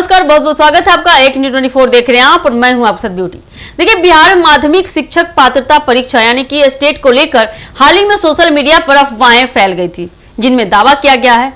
नमस्कार, बहुत बहुत स्वागत है आपका। एक न्यूज़ 24 देख रहे हैं आप और मैं हूं आपसद ब्यूटी। देखिए, बिहार माध्यमिक शिक्षक पात्रता परीक्षा यानी कि स्टेट को लेकर हाल ही में सोशल मीडिया पर अफवाहें फैल गई थी, जिनमें दावा किया गया है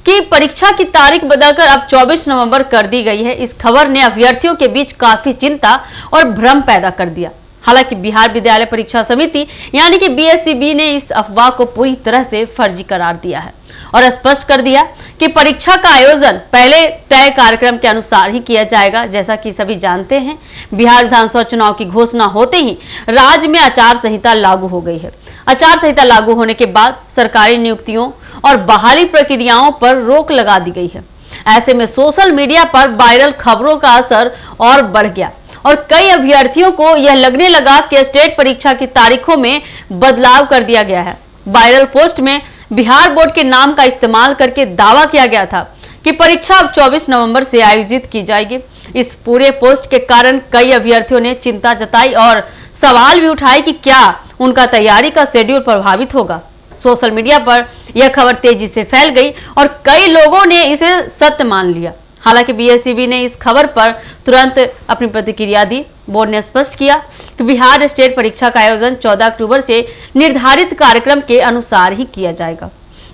कि परीक्षा की तारीख बदलकर अब 24 नवंबर कर दी गई है। इस खबर ने अभ्यर्थियों के बीच काफी चिंता और भ्रम पैदा कर दिया। हालांकि बिहार विद्यालय परीक्षा समिति यानी कि बीएससीबी ने इस अफवाह को पूरी तरह से फर्जी करार दिया है और स्पष्ट कर दिया कि परीक्षा का आयोजन पहले तय कार्यक्रम के अनुसार ही किया जाएगा। जैसा कि सभी जानते हैं, बिहार विधानसभा चुनाव की घोषणा होते ही राज्य में आचार संहिता लागू हो गई है। आचार संहिता लागू होने के बाद सरकारी नियुक्तियों और बहाली प्रक्रियाओं पर रोक लगा दी गई है। ऐसे में सोशल मीडिया पर वायरल खबरों का असर और बढ़ गया और कई अभ्यर्थियों को यह लगने लगा कि स्टेट परीक्षा की तारीखों में बदलाव कर दिया गया है। वायरल पोस्ट में बिहार बोर्ड के नाम का इस्तेमाल करके दावा किया गया था कि परीक्षा अब 24 नवंबर से आयोजित की जाएगी। इस पूरे पोस्ट के कारण कई अभ्यर्थियों ने चिंता जताई और सवाल भी उठाए कि क्या उनका तैयारी का शेड्यूल प्रभावित होगा। सोशल मीडिया पर यह खबर तेजी से फैल गई और कई लोगों ने इसे सत्य मान लिया। हालांकि बीएससीबी ने इस खबर पर तुरंत अपनी प्रतिक्रिया दी। बोर्ड ने स्पष्ट किया कि बिहार स्टेट परीक्षा का आयोजन 14 अक्टूबर से निर्धारित कार्यक्रम के अनुसार ही किया जाएगा।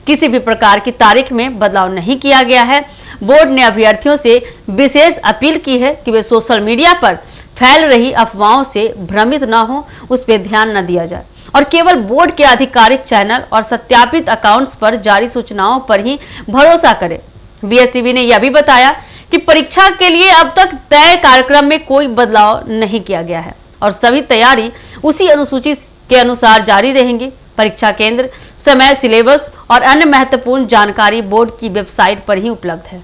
किसी भी प्रकार की तारीख में बदलाव नहीं किया गया है। बोर्ड ने अभ्यर्थियों से विशेष अपील की है कि वे सोशल मीडिया पर फैल रही अफवाहों से भ्रमित न हो, उस पर ध्यान न दिया जाए और केवल बोर्ड के आधिकारिक चैनल और सत्यापित अकाउंट्स पर जारी सूचनाओं पर ही भरोसा करें। बीएससीबी ने यह भी बताया कि परीक्षा के लिए अब तक तय कार्यक्रम में कोई बदलाव नहीं किया गया है और सभी तैयारी उसी अनुसूची के अनुसार जारी रहेंगी। परीक्षा केंद्र, समय, सिलेबस और अन्य महत्वपूर्ण जानकारी बोर्ड की वेबसाइट पर ही उपलब्ध है।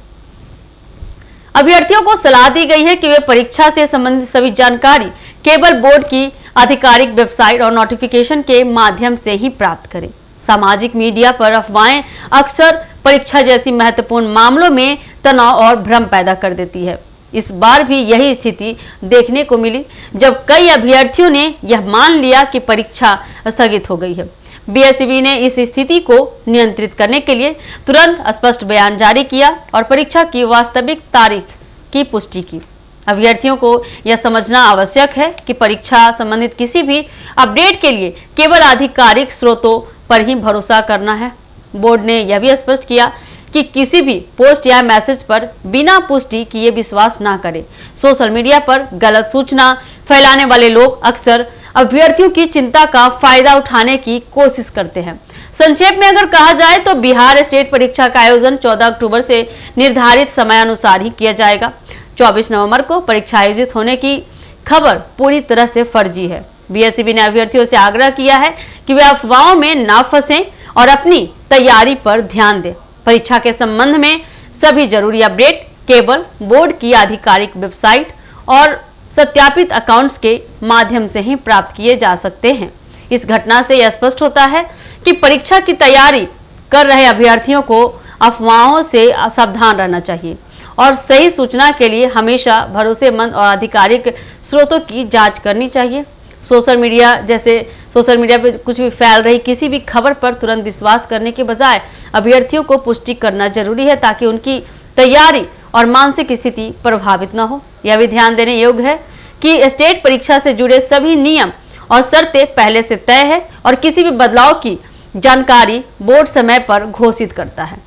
अभ्यर्थियों को सलाह दी गई है कि वे परीक्षा से संबंधित सभी जानकारी केवल बोर्ड की आधिकारिक वेबसाइट और नोटिफिकेशन के माध्यम से ही प्राप्त करें। सामाजिक मीडिया पर अफवाहें अक्सर परीक्षा जैसी महत्वपूर्ण मामलों में तनाव और भ्रम पैदा कर देती है। इस बार भी यही स्थिति देखने को मिली जब कई अभ्यर्थियों ने यह मान लिया कि परीक्षा स्थगित हो गई है। बीएससीबी ने इस स्थिति को नियंत्रित करने के लिए तुरंत स्पष्ट बयान जारी किया और परीक्षा की वास्तविक तारीख की पुष्टि की। अभ्यर्थियों को यह समझना आवश्यक है कि परीक्षा संबंधित किसी भी अपडेट के लिए केवल आधिकारिक स्रोतों पर ही भरोसा करना है। बोर्ड ने यह भी स्पष्ट किया कि किसी भी पोस्ट या मैसेज पर बिना पुष्टि किए विश्वास न करें। सोशल मीडिया पर गलत सूचना फैलाने वाले लोग अक्सर अभ्यर्थियों की चिंता का फायदा उठाने की कोशिश करते हैं। संक्षेप में अगर कहा जाए तो बिहार स्टेट परीक्षा का आयोजन 14 अक्टूबर से निर्धारित समय अनुसार ही किया जाएगा। 24 नवंबर को परीक्षा आयोजित होने की खबर पूरी तरह से फर्जी है। बीएससीबी ने अभ्यर्थियों से आग्रह किया है कि वे अफवाहों में ना फंसें और अपनी तैयारी पर ध्यान दें। परीक्षा के संबंध में सभी जरूरी अपडेट केवल बोर्ड की आधिकारिक वेबसाइट और सत्यापित अकाउंट्स के माध्यम से ही प्राप्त किए जा सकते हैं। इस घटना से यह स्पष्ट होता है कि परीक्षा की तैयारी कर रहे अभ्यर्थियों को अफवाहों से सावधान रहना चाहिए और सही सूचना के लिए हमेशा भरोसेमंद और आधिकारिक स्रोतों की जांच करनी चाहिए। सोशल मीडिया पे कुछ भी फैल रही किसी भी खबर पर तुरंत विश्वास करने के बजाय अभ्यर्थियों को पुष्टि करना जरूरी है ताकि उनकी तैयारी और मानसिक स्थिति प्रभावित न हो। यह भी ध्यान देने योग्य है कि स्टेट परीक्षा से जुड़े सभी नियम और शर्तें पहले से तय है और किसी भी बदलाव की जानकारी बोर्ड समय पर घोषित करता है।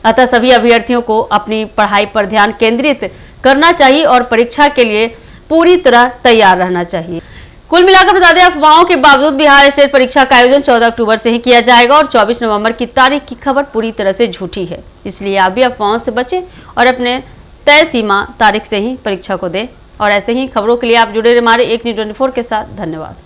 अतः सभी अभ्यर्थियों को अपनी पढ़ाई पर ध्यान केंद्रित करना चाहिए और परीक्षा के लिए पूरी तरह तैयार रहना चाहिए। कुल मिलाकर बता दें, अफवाहों के बावजूद बिहार स्टेट परीक्षा का आयोजन 14 अक्टूबर से ही किया जाएगा और 24 नवंबर की तारीख की खबर पूरी तरह से झूठी है। इसलिए आप भी अफवाहों से बचें और अपने तय सीमा तारीख से ही परीक्षा को दें। और ऐसे ही खबरों के लिए आप जुड़े रहे हमारे एक न्यूज़ 24 के साथ। धन्यवाद।